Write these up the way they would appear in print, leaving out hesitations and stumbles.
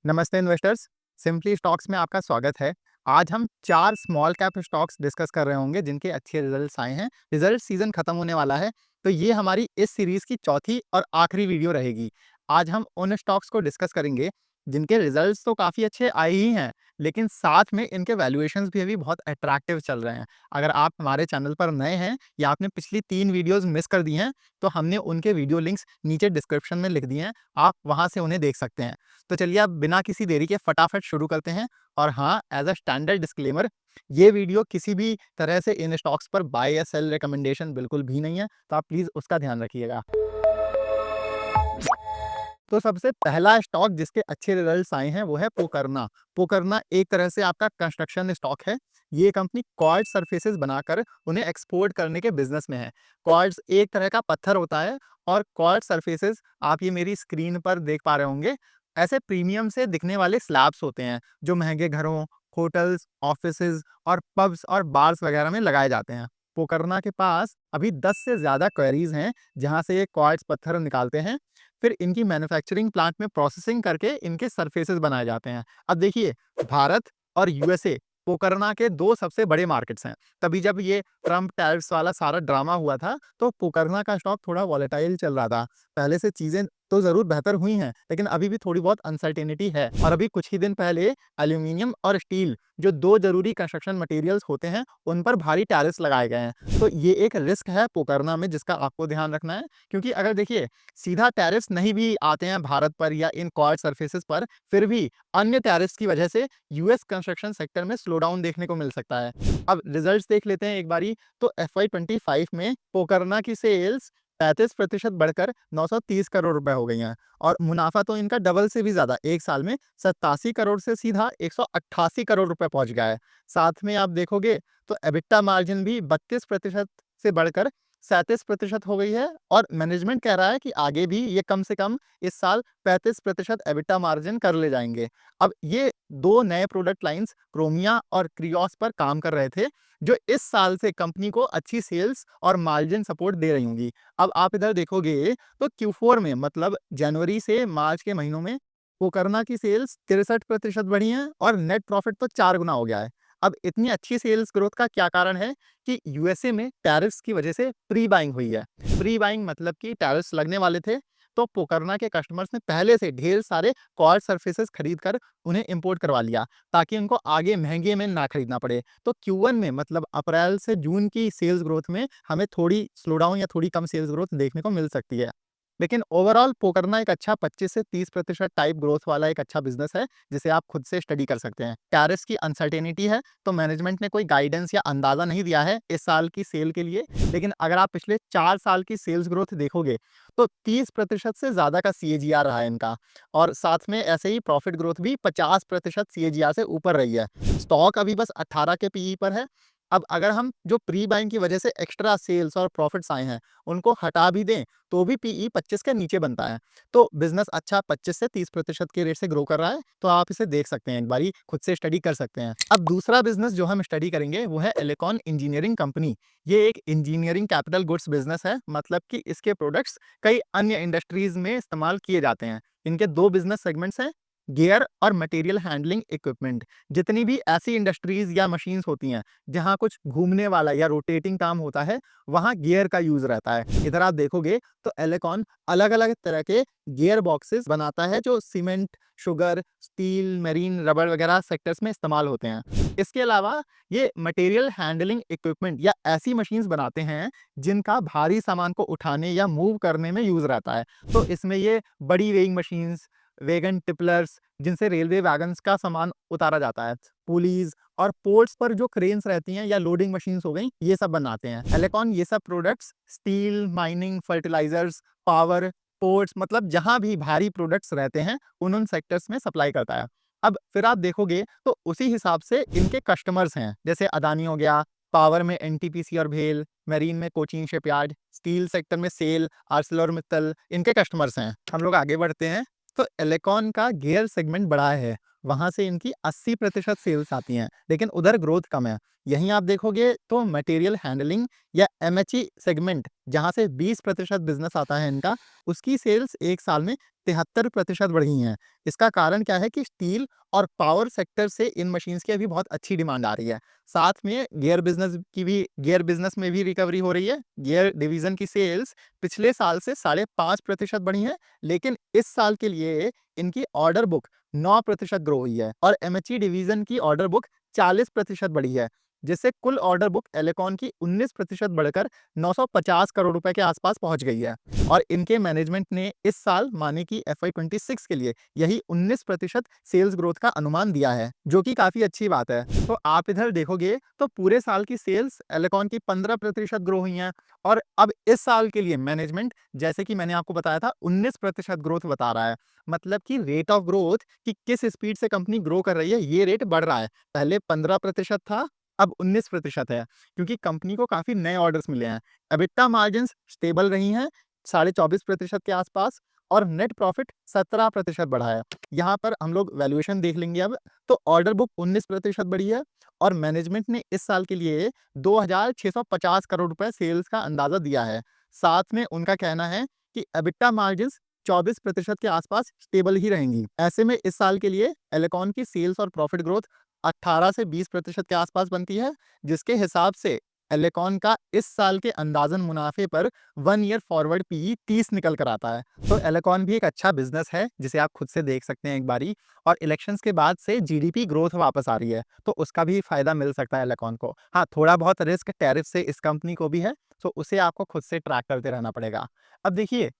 नमस्ते investors. Simply stocks में आपका स्वागत है। आज हम 4 स्मॉल कैप स्टॉक्स डिस्कस कर रहे होंगे जिनके अच्छे रिजल्ट्स आए हैं। रिजल्ट सीजन खत्म होने वाला है, तो ये हमारी इस सीरीज की चौथी और आखिरी वीडियो रहेगी। आज हम उन स्टॉक्स को डिस्कस करेंगे जिनके रिजल्ट्स तो काफ़ी अच्छे आए ही हैं, लेकिन साथ में इनके वैल्यूएशंस भी अभी बहुत अट्रैक्टिव चल रहे हैं। अगर आप हमारे चैनल पर नए हैं या आपने पिछली 3 वीडियोज़ मिस कर दी हैं, तो हमने उनके वीडियो लिंक्स नीचे डिस्क्रिप्शन में लिख दिए हैं, आप वहाँ से उन्हें देख सकते हैं। तो चलिए अब बिना किसी देरी के फटाफट शुरू करते हैं। और हाँ, एज अ स्टैंडर्ड डिस्क्लेमर, ये वीडियो किसी भी तरह से इन स्टॉक्स पर बाय या सेल रिकमेंडेशन बिल्कुल भी नहीं है, तो आप प्लीज उसका ध्यान रखिएगा। तो सबसे पहला स्टॉक जिसके अच्छे रिजल्ट्स आए हैं वो है पोकरना। पोकरना एक तरह से आपका कंस्ट्रक्शन स्टॉक है। ये कंपनी क्वार्ट्ज सरफेसेस बनाकर उन्हें एक्सपोर्ट करने के बिजनेस में है। क्वार्ट्ज एक तरह का पत्थर होता है और क्वार्ट्ज सरफेसेस आप ये मेरी स्क्रीन पर देख पा रहे होंगे। ऐसे प्रीमियम से दिखने वाले स्लैब्स होते हैं जो महंगे घरों, होटल्स, ऑफिसेज और पब्स और बार्स वगैरह में लगाए जाते हैं। पोकरना के पास अभी 10 से ज्यादा क्वेरीज हैं जहां से ये क्वार्ट्ज पत्थर निकालते हैं, फिर इनकी मैन्युफैक्चरिंग प्लांट में प्रोसेसिंग करके इनके सरफेसेस बनाए जाते हैं। अब देखिए, भारत और यूएसए पोकरना के 2 सबसे बड़े मार्केट्स हैं। तभी जब ये ट्रम्प टैरिफ्स वाला सारा ड्रामा हुआ था, तो पोकरना का स्टॉक थोड़ा वॉलेटाइल चल रहा था। पहले से चीजें तो जरूर बेहतर हुई हैं, लेकिन अभी भी थोड़ी बहुत अनसर्टेनिटी है। और अभी कुछ ही दिन पहले एल्यूमिनियम और स्टील, जो 2 जरूरी कंस्ट्रक्शन मटेरियल्स होते हैं, उन पर भारी टैरिफ्स लगाए गए हैं। तो ये एक रिस्क है पोकरना में जिसका आपको ध्यान रखना है। क्योंकि अगर देखिए, सीधा टैरिफ्स नहीं भी आते हैं भारत पर या इन क्वाड सरफेसेस पर, फिर भी अन्य टैरिफ्स की वजह से यूएस कंस्ट्रक्शन सेक्टर में स्लो डाउन देखने को मिल सकता है। अब रिजल्ट्स देख लेते हैं एक बारी। तो FY25 में पोकरना की सेल्स 35% बढ़कर 930 करोड़ रुपए हो गई हैं। और मुनाफा तो इनका डबल से भी ज्यादा, एक साल में 87 करोड़ से सीधा 188 करोड़ रुपए पहुंच गया है। साथ में आप देखोगे तो एबिटा मार्जिन भी 32% से बढ़कर 37% हो गई है। और मैनेजमेंट कह रहा है कि आगे भी ये कम से कम इस साल 35% एबिटा मार्जिन कर ले जाएंगे। अब ये 2 नए प्रोडक्ट लाइंस क्रोमिया और क्रियोस पर काम कर रहे थे, जो इस साल से कंपनी को अच्छी सेल्स और मार्जिन सपोर्ट दे रही होंगी। अब आप इधर देखोगे तो Q4 में, मतलब जनवरी से मार्च के महीनों में, पोकरना की सेल्स 63% बढ़ी हैं और नेट प्रॉफिट तो 4 गुना हो गया है। अब इतनी अच्छी सेल्स ग्रोथ का क्या कारण है? कि यूएसए में टैरिफ्स की वजह से प्री बाइंग हुई है। प्री बाइंग मतलब कि टैरिफ्स लगने वाले थे, तो पोकरना के कस्टमर्स ने पहले से ढेर सारे क्वाड सरफेसेस खरीद कर उन्हें इंपोर्ट करवा लिया, ताकि उनको आगे महंगे में ना खरीदना पड़े। तो Q1 में, मतलब अप्रैल से जून की सेल्स ग्रोथ में हमें थोड़ी स्लो डाउन या थोड़ी कम सेल्स ग्रोथ देखने को मिल सकती है। लेकिन ओवरऑल पोकरना एक अच्छा 25 से 30% टाइप ग्रोथ वाला एक अच्छा बिजनेस है, जिसे आप खुद से स्टडी कर सकते हैं। टैरिफ्स की अनसर्टेनिटी है, तो मैनेजमेंट ने कोई गाइडेंस या अंदाजा नहीं दिया है इस साल की सेल के लिए। लेकिन अगर आप पिछले 4 साल की सेल्स ग्रोथ देखोगे तो 30% से ज्यादा का CAGR रहा है इनका। और साथ में ऐसे ही प्रॉफिट ग्रोथ भी 50% CAGR से ऊपर रही है। स्टॉक अभी बस 18 के PE पर है। अब अगर हम जो प्री बाइंग की वजह से एक्स्ट्रा सेल्स और प्रॉफिट्स आए हैं उनको हटा भी दें, तो भी PE 25 के नीचे बनता है। तो बिजनेस अच्छा 25 से 30% के रेट से ग्रो कर रहा है, तो आप इसे देख सकते हैं, एक बारी खुद से स्टडी कर सकते हैं। अब दूसरा बिजनेस जो हम स्टडी करेंगे वो है एलेकॉन इंजीनियरिंग कंपनी। ये एक इंजीनियरिंग कैपिटल गुड्स बिजनेस है, मतलब कि इसके प्रोडक्ट्स कई अन्य इंडस्ट्रीज में इस्तेमाल किए जाते हैं। इनके 2 बिजनेस सेगमेंट्स हैं, गियर और मटेरियल हैंडलिंग इक्विपमेंट। जितनी भी ऐसी इंडस्ट्रीज या मशीन्स होती हैं जहां कुछ घूमने वाला या रोटेटिंग काम होता है, वहां गियर का यूज रहता है। इधर आप देखोगे तो एलेकॉन अलग अलग तरह के गियर बॉक्सेस बनाता है जो cement, sugar, steel, marine, rubber वगैरह सेक्टर्स में इस्तेमाल होते हैं। इसके अलावा ये मटेरियल हैंडलिंग इक्विपमेंट या ऐसी मशीन्स बनाते हैं जिनका भारी सामान को उठाने या मूव करने में यूज रहता है। तो इसमें ये बड़ी वेइंग मशीन्स, वैगन टिपलर्स, जिनसे रेलवे वैगन्स का सामान उतारा जाता है, पुलीज और पोर्ट्स पर जो क्रेन्स रहती हैं या लोडिंग मशीन्स हो गई, ये सब बनाते हैं। एलेकॉन ये सब products steel, mining, fertilisers, power, ports, मतलब जहां भी भारी प्रोडक्ट्स रहते हैं उन सेक्टर्स में सप्लाई करता है। अब फिर आप देखोगे तो उसी हिसाब से इनके कस्टमर्स हैं, जैसे अदानी हो गया, पावर में NTPC और भेल, मेरीन में कोचीन शिपयार्ड, स्टील सेक्टर में सेल, आर्सेलरमित्तल, इनके कस्टमर्स हैं। हम लोग आगे बढ़ते हैं। तो एलेकॉन का गियर सेगमेंट बड़ा है, वहाँ से इनकी 80% सेल्स आती हैं, लेकिन उधर ग्रोथ कम है। यहीं आप देखोगे तो मटेरियल हैंडलिंग या एमएचई सेगमेंट, जहाँ से 20% बिज़नेस आता है इनका, उसकी सेल्स 1 साल में 73% बढ़ी हैं। इसका कारण क्या है कि स्टील और पावर सेक्टर से इन मशीन्स की अभी बहुत अच्छी डिमांड आ रही है। साथ में गियर बिज़नेस में भी रिकवरी हो रही है। गियर डिवीज़न की सेल्स पिछले साल से 5.5% बढ़ी हैं, लेकिन इस साल के लिए इनकी ऑर्डर बुक 9% ग्रो हुई है और एमएचई डिवीज़न की ऑर्डर बुक 40% बढ़ी है, जिससे कुल ऑर्डर बुक एलेकॉन की 19% बढ़कर 950 करोड़ रुपए के आसपास पहुंच गई है। और इनके मैनेजमेंट ने इस साल माने कि FY 26 के लिए यही 19% सेल्स ग्रोथ का अनुमान दिया है, जो कि काफी अच्छी बात है। तो आप इधर देखोगे तो पूरे साल की सेल्स एलेकॉन की 15% ग्रो हुई हैं और अब इस साल के लिए मैनेजमेंट, जैसे कि मैंने आपको बताया था, 19% ग्रोथ बता रहा है। मतलब कि रेट ऑफ ग्रोथ कि किस स्पीड से कंपनी ग्रो कर रही है, ये रेट बढ़ रहा है। पहले 15% था, अब 19% है, क्योंकि कंपनी को काफी नए ऑर्डर्स मिले हैं। एबिटा मार्जिन्स स्टेबल रही हैं 24.5% के आसपास और नेट प्रॉफिट 17% बढ़ा है। यहाँ पर हम लोग वैल्यूएशन देख लेंगे अब। तो ऑर्डर बुक 19% बढ़ी है और मैनेजमेंट ने इस साल के लिए 2650 करोड़ रुपए सेल्स का अंदाजा दिया है। साथ में उनका कहना है कि एबिटा मार्जिन्स 24% के आसपास स्टेबल ही रहेंगी। ऐसे में इस साल के लिए एलेकॉन की सेल्स और प्रॉफिट ग्रोथ 18 से 20% के आसपास बनती है, जिसके हिसाब से एलेकॉन का इस साल के अंदाजन मुनाफे पर 1 ईयर फॉरवर्ड पीई 30 निकल कर आता है। तो एलेकॉन भी एक अच्छा बिजनेस है, जिसे आप खुद से देख सकते हैं एक बारी। और इलेक्शंस के बाद से जीडीपी ग्रोथ वापस आ रही है, तो उसका भी फायदा मिल सकता है एलेकॉन को। हाँ, थोड़ा बहुत रिस्क टैरिफ से इस कंपनी को भी है, तो उसे आपको खुद से ट्रैक करते रहना पड़ेगा। अब देखिए,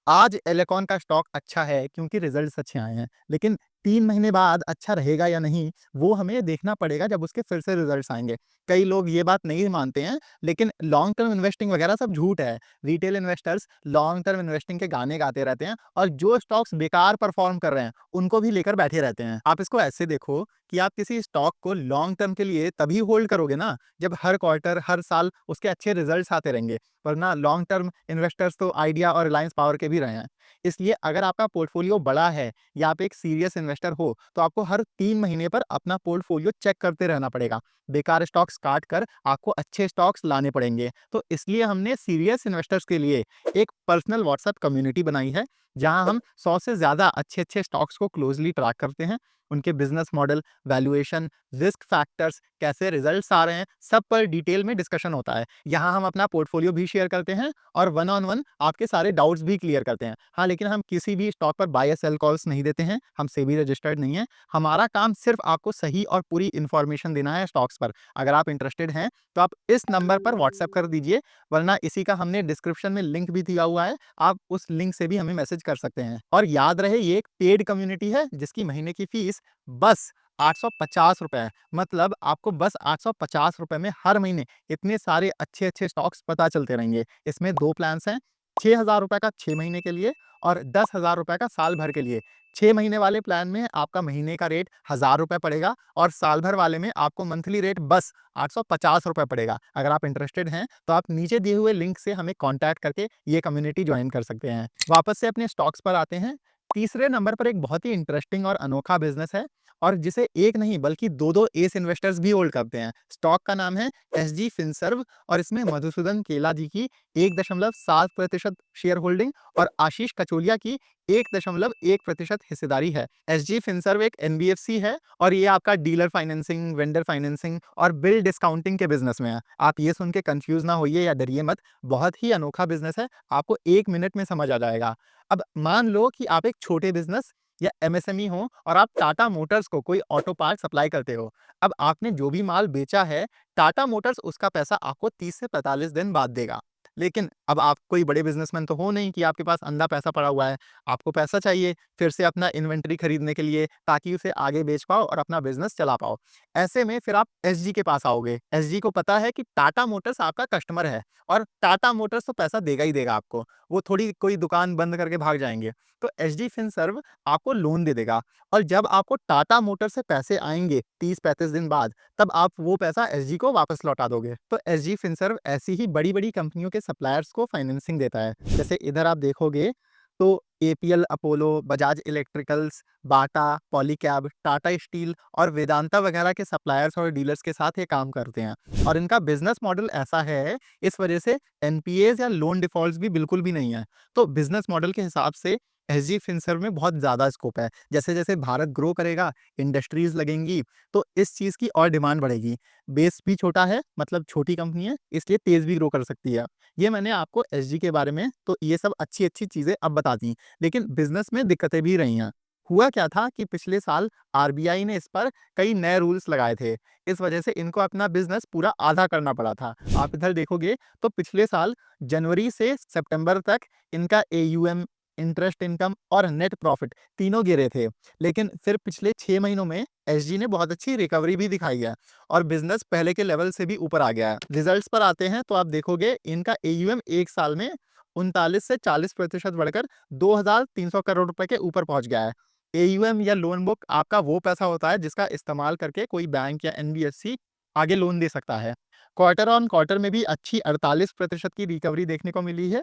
आज एलेकॉन का स्टॉक अच्छा है क्योंकि रिजल्ट्स अच्छे आए हैं, लेकिन 3 महीने बाद अच्छा रहेगा या नहीं, वो हमें देखना पड़ेगा जब उसके फिर से रिजल्ट्स आएँगे। कई लोग ये बात नहीं मानते हैं, लेकिन लॉन्ग टर्म इन्वेस्टिंग वगैरह सब झूठ है। Retail investors long term investing के गाने गाते रहते हैं और जो स्टॉक्स बेकार परफॉर्म कर रहे हैं, उनको भी लेकर बैठे रहते हैं। आप इसको ऐसे देखो कि आप किसी स्टॉक को लॉन्ग टर्म के लिए तभी होल्ड करोगे ना, जब हर क्वार्टर, हर साल उसके अच्छे रिजल्ट्स आते रहेंगे। वरना लॉन्ग टर्म इन्वेस्टर्स तो आइडिया और रिलायंस पावर के भी रहे हैं। इसलिए अगर आपका पोर्टफोलियो बड़ा है या आप एक सीरियस इन्वेस्टर हो, तो आपको हर 3 महीने पर अपना पोर्टफोलियो चेक करते रहना पड़ेगा। बेकार स्टॉक्स काट कर आपको अच्छे स्टॉक्स लाने पड़ेंगे। तो इसलिए हमने सीरियस इन्वेस्टर्स के लिए एक पर्सनल व्हाट्सएप कम्युनिटी बनाई है, जहां हम 100 से ज़्यादा अच्छे-अच्छे स्टॉक्स को क्लोजली ट्रैक करते हैं। उनके business model, valuation, risk factors, कैसे रिजल्ट्स आ रहे हैं, सब पर डिटेल में डिस्कशन होता है। यहाँ हम अपना पोर्टफोलियो भी शेयर करते हैं और वन ऑन वन आपके सारे डाउट्स भी क्लियर करते हैं। हाँ, लेकिन हम किसी भी स्टॉक पर बाय या सेल कॉल्स नहीं देते हैं, हम सेबी रजिस्टर्ड नहीं है। हमारा काम सिर्फ आपको सही और पूरी इन्फॉर्मेशन देना है स्टॉक्स पर। अगर आप इंटरेस्टेड हैं, तो आप इस नंबर पर व्हाट्सएप कर दीजिए, वरना इसी का हमने डिस्क्रिप्शन में लिंक भी दिया हुआ है, आप उस लिंक से भी हमें मैसेज कर सकते हैं। और याद रहे, ये एक पेड कम्युनिटी है, जिसकी महीने की फीस बस 850 रुपए है। मतलब आपको बस 850 रुपए में हर महीने इतने सारे अच्छे-अच्छे स्टॉक्स पता चलते रहेंगे। इसमें 2 प्लान्स हैं, 6000 रुपए का 6 महीने के लिए और 10,000 रुपए का साल भर के लिए। 6 महीने वाले प्लान में आपका महीने का रेट 1000 रुपए पड़ेगा और साल भर वाले में आपको मंथली रेट बस 850 रुपए पड़ेगा। अगर आप इंटरेस्टेड हैं, तो आप नीचे दिए हुए लिंक से हमें कॉन्टैक्ट करके ये कम्युनिटी जॉइन कर सकते हैं। वापस से अपने स्टॉक्स पर आते हैं। तीसरे नंबर पर एक बहुत ही इंटरेस्टिंग और अनोखा बिज़नेस है और जिसे एक नहीं बल्कि 2-2 एस इन्वेस्टर्स भी होल्ड करते हैं। स्टॉक का नाम है एसजी फिनसर्व और इसमें मधुसूदन केला जी की 1.7% शेयर होल्डिंग और आशीष कचोलिया की 1.1% हिस्सेदारी है। एसजी फिनसर्व एक एनबीएफसी है और ये आपका डीलर फाइनेंसिंग, वेंडर फाइनेंसिंग और बिल डिस्काउंटिंग के बिज़नेस में है। आप ये सुन के कन्फ्यूज़ ना होइए या डरिए मत, बहुत ही अनोखा बिज़नेस है, आपको 1 मिनट में समझ आ जाएगा। अब मान लो कि आप एक छोटे बिज़नेस या एमएसएमई हो और आप टाटा मोटर्स को कोई ऑटो पार्ट सप्लाई करते हो। अब आपने जो भी माल बेचा है, टाटा मोटर्स उसका पैसा आपको 30 से 45 दिन बाद देगा। लेकिन अब आप कोई बड़े बिज़नेसमैन तो हो नहीं कि आपके पास अंधा पैसा पड़ा हुआ है। आपको पैसा चाहिए फिर से अपना इन्वेंटरी खरीदने के लिए, ताकि उसे आगे बेच पाओ और अपना बिज़नेस चला पाओ। ऐसे में फिर आप एसजी के पास आओगे। एसजी को पता है कि टाटा मोटर्स आपका कस्टमर है और टाटा मोटर्स तो पैसा देगा ही देगा आपको। वो थोड़ी कोई दुकान बंद करके भाग जाएँगे। तो एसजी फिनसर्व आपको लोन दे देगा और जब आपको टाटा मोटर्स से पैसे आएँगे 30-35 दिन बाद, तब आप वो पैसा एसजी को वापस लौटा दोगे। तो एसजी फिनसर्व ऐसी ही बड़ी-बड़ी कंपनियों के सप्लायर्स को फाइनेंसिंग देता है। जैसे इधर आप देखोगे तो एपीएल अपोलो, बजाज इलेक्ट्रिकल्स, बाटा, पॉलीकैब, टाटा स्टील और वेदांता वगैरह के सप्लायर्स और डीलर्स के साथ ये काम करते हैं। और इनका बिजनेस मॉडल ऐसा है, इस वजह से एनपीएज या लोन डिफॉल्ट्स भी बिल्कुल भी नहीं है। तो बिजनेस मॉडल के हिसाब से एसजी फिनसर्व में बहुत ज्यादा स्कोप है। जैसे जैसे भारत ग्रो करेगा, इंडस्ट्रीज लगेंगी, तो इस चीज की और डिमांड बढ़ेगी। बेस भी छोटा है, मतलब छोटी कंपनी है, इसलिए तेज भी ग्रो कर सकती है। ये मैंने आपको एसजी के बारे में तो ये सब अच्छी अच्छी चीजें अब बता दी, लेकिन बिजनेस में दिक्कतें भी रही हैं। हुआ क्या था कि पिछले साल आरबीआई ने इस पर कई नए रूल्स लगाए थे। इस वजह से इनको अपना बिजनेस पूरा आधा करना पड़ा था। आप इधर देखोगे तो पिछले साल जनवरी से सितंबर तक इनका एयूएम, इंटरेस्ट इनकम और नेट प्रॉफिट तीनों गिरे थे। लेकिन फिर पिछले 6 महीनों में एसजी ने बहुत अच्छी रिकवरी भी दिखाई है और बिजनेस पहले के लेवल से भी ऊपर आ गया है। रिजल्ट्स पर आते हैं तो आप देखोगे इनका एयूएम एक साल में 39 से 40% बढ़कर 2,300 करोड़ रुपए के ऊपर पहुंच गया है। एयूएम या लोन बुक आपका वो पैसा होता है जिसका इस्तेमाल करके कोई बैंक या एनबीएफसी आगे लोन दे सकता है। क्वार्टर ऑन क्वार्टर में भी अच्छी 48% की रिकवरी देखने को मिली है।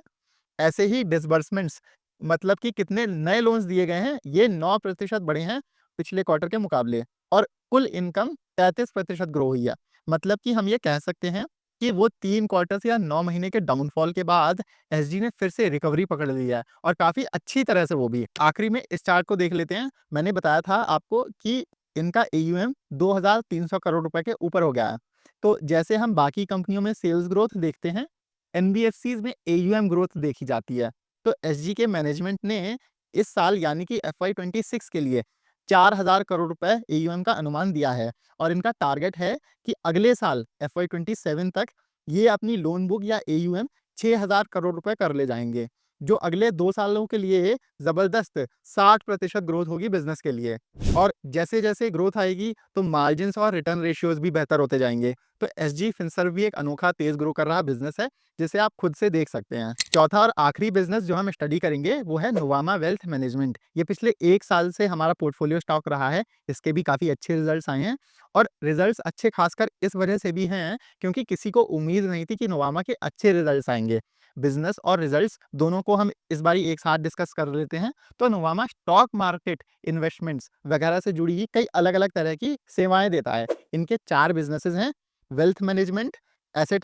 ऐसे ही डिसबर्समेंट्स, मतलब कि कितने नए लोन्स दिए गए हैं, ये 9% बढ़े हैं पिछले क्वार्टर के मुकाबले। और कुल इनकम 33% ग्रो हुई है। मतलब कि हम ये कह सकते हैं कि वो 3 क्वार्टर्स या 9 महीने के डाउनफॉल के बाद एसजी ने फिर से रिकवरी पकड़ ली है और काफी अच्छी तरह से वो भी। आखिरी में इस चार्ट को देख लेते हैं। मैंने बताया था आपको कि इनका एयूएम 2,300 करोड़ रुपए के ऊपर हो गया है। तो जैसे हम बाकी कंपनियों में सेल्स ग्रोथ देखते हैं, एनबीएफसीज में एयूएम ग्रोथ देखी जाती है। तो एसजी के मैनेजमेंट ने इस साल यानी कि एफवाई 26 के लिए 4,000 करोड़ रुपए एयूएम का अनुमान दिया है और इनका टारगेट है कि अगले साल एफवाई 27 तक ये अपनी लोन बुक या एयूएम 6,000 करोड़ रुपए कर ले जाएंगे, जो अगले 2 सालों के लिए जबरदस्त 60% ग्रोथ होगी बिजनेस के लिए। और जैसे जैसे ग्रोथ आएगी तो मार्जिन्स और रिटर्न रेशियोज भी बेहतर होते जाएंगे। तो एसजी फिनसर्व भी एक अनोखा तेज ग्रो कर रहा बिजनेस है, जिसे आप खुद से देख सकते हैं। चौथा और आखिरी बिजनेस जो हम स्टडी करेंगे वो है नोवामा वेल्थ मैनेजमेंट। ये पिछले 1 साल से हमारा पोर्टफोलियो स्टॉक रहा है। इसके भी काफी अच्छे रिजल्ट्स आए हैं और रिजल्ट्स अच्छे खासकर इस वजह से भी हैं क्योंकि किसी को उम्मीद नहीं थी कि नोवामा के अच्छे रिजल्ट्स आएंगे। बिजनेस और रिजल्ट्स दोनों को हम इस बारी एक साथ डिस्कस कर लेते हैं। तो नोवामा स्टॉक मार्केट, इन्वेस्टमेंट्स वगैरह से जुड़ी हुई कई अलग अलग तरह की सेवाएं देता है। इनके 4 बिजनेसेस हैं: wealth management,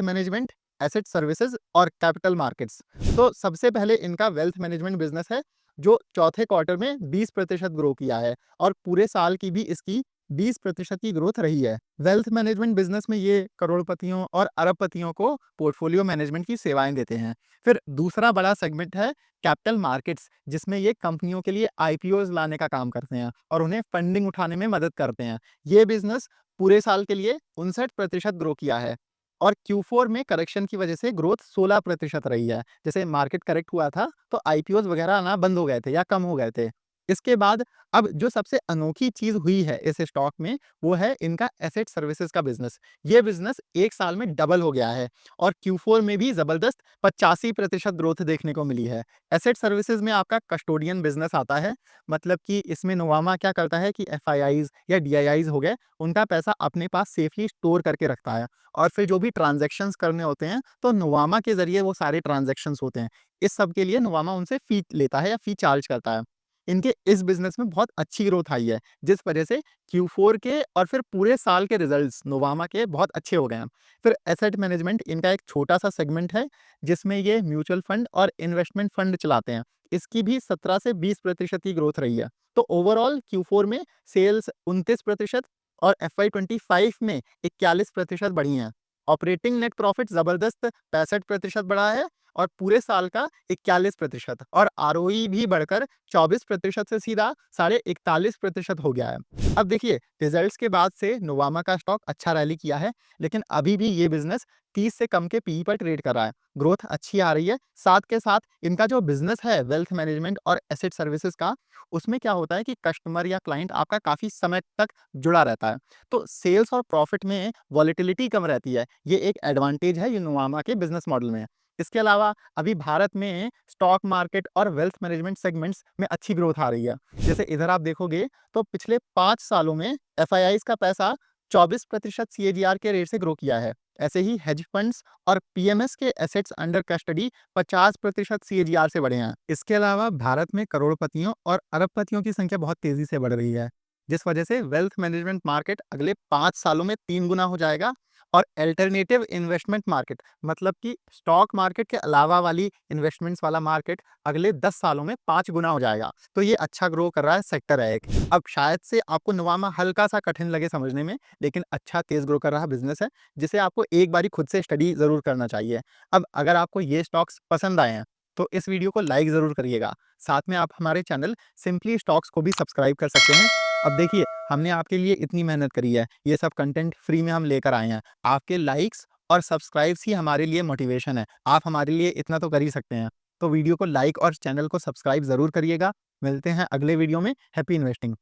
management, asset services और कैपिटल मार्केट्स। तो सबसे पहले इनका वेल्थ मैनेजमेंट बिजनेस है, जो चौथे क्वार्टर में 20% ग्रो किया है और पूरे साल की भी इसकी 20% की ग्रोथ रही है। वेल्थ मैनेजमेंट बिजनेस में ये करोड़पतियों और अरबपतियों को पोर्टफोलियो मैनेजमेंट की सेवाएं देते हैं। फिर दूसरा बड़ा सेगमेंट है कैपिटल मार्केट्स, जिसमें ये कंपनियों के लिए आईपीओज लाने का काम करते हैं और उन्हें फंडिंग उठाने में मदद करते हैं। ये बिजनेस पूरे साल के लिए 59% ग्रो किया है और Q4 में करेक्शन की वजह से ग्रोथ 16% रही है। जैसे मार्केट करेक्ट हुआ था तो आईपीओज वगैरह आना बंद हो गए थे या कम हो गए थे। इसके बाद अब जो सबसे अनोखी चीज हुई है इस स्टॉक में, वो है इनका एसेट सर्विसेज का बिजनेस। ये बिजनेस 1 साल में डबल हो गया है और Q4 में भी जबरदस्त 85% ग्रोथ देखने को मिली है। एसेट सर्विसेज में आपका कस्टोडियन बिजनेस आता है, मतलब कि इसमें नोवामा क्या करता है कि एफआईआईज या डीआईआईज हो गए, उनका पैसा अपने पास सेफली स्टोर करके रखता है और फिर जो भी ट्रांजैक्शंस करने होते हैं तो नोवामा के जरिए वो सारे ट्रांजैक्शंस होते हैं। इस सब के लिए नोवामा उनसे फी लेता है या फी चार्ज करता है। इनके इस बिजनेस में बहुत अच्छी ग्रोथ आई है, जिस वजह से Q4 के और फिर पूरे साल के रिजल्ट्स नोवामा के बहुत अच्छे हो गए हैं। फिर एसेट मैनेजमेंट इनका एक छोटा सा सेगमेंट है, जिसमें ये म्यूचुअल फंड और इन्वेस्टमेंट फंड चलाते हैं। इसकी भी 17 से 20% की ग्रोथ रही है। तो ओवरऑल Q4 में सेल्स 29% और FY 25 में 41% बढ़ी हैं। ऑपरेटिंग नेट प्रॉफिट जबरदस्त 65% बढ़ा है और पूरे साल का 41% और आरओई भी बढ़कर 24% से सीधा 41.5% हो गया है। अब देखिए, रिजल्ट्स के बाद से नोवामा का स्टॉक अच्छा रैली किया है, लेकिन अभी भी ये बिजनेस 30 से कम के पीई पर ट्रेड कर रहा है। ग्रोथ अच्छी आ रही है। साथ के साथ इनका जो बिजनेस है वेल्थ मैनेजमेंट और एसेट सर्विसेज का, उसमें क्या होता है कि कस्टमर या क्लाइंट आपका काफी समय तक जुड़ा रहता है। तो सेल्स और प्रॉफिट में वॉलेटिलिटी कम रहती है। ये एक एडवांटेज है ये नोवामा के बिजनेस मॉडल में। इसके अलावा अभी भारत में स्टॉक मार्केट और वेल्थ मैनेजमेंट सेगमेंट्स में अच्छी ग्रोथ आ रही है। जैसे इधर आप देखोगे तो पिछले 5 सालों में एफआईआईज का पैसा 24% सीएजीआर के रेट से ग्रो किया है। ऐसे ही हेज फंड्स और पीएमएस के एसेट्स अंडर कस्टडी 50% सीएजीआर से बढ़े हैं। इसके अलावा भारत में करोड़पतियों और अरबपतियों की संख्या बहुत तेजी से बढ़ रही है, जिस वजह से वेल्थ मैनेजमेंट मार्केट अगले 5 सालों में 3 गुना हो जाएगा। और अल्टरनेटिव इन्वेस्टमेंट मार्केट, मतलब कि स्टॉक मार्केट के अलावा वाली इन्वेस्टमेंट्स वाला मार्केट, अगले 10 सालों में 5 गुना हो जाएगा। तो ये अच्छा ग्रो कर रहा है सेक्टर है एक। अब शायद से आपको नवामा हल्का सा कठिन लगे समझने में, लेकिन अच्छा तेज ग्रो कर रहा बिजनेस है, जिसे आपको एक बारी खुद से स्टडी जरूर करना चाहिए। अब अगर आपको ये स्टॉक्स पसंद आए हैं तो इस वीडियो को लाइक जरूर करिएगा। साथ में आप हमारे चैनल सिंपली स्टॉक्स को भी सब्सक्राइब कर सकते हैं। अब देखिए, हमने आपके लिए इतनी मेहनत करी है, ये सब कंटेंट फ्री में हम लेकर आए हैं। आपके लाइक्स और सब्सक्राइब्स ही हमारे लिए मोटिवेशन है। आप हमारे लिए इतना तो कर ही सकते हैं। तो वीडियो को लाइक और चैनल को सब्सक्राइब जरूर करिएगा। मिलते हैं अगले वीडियो में। Happy investing.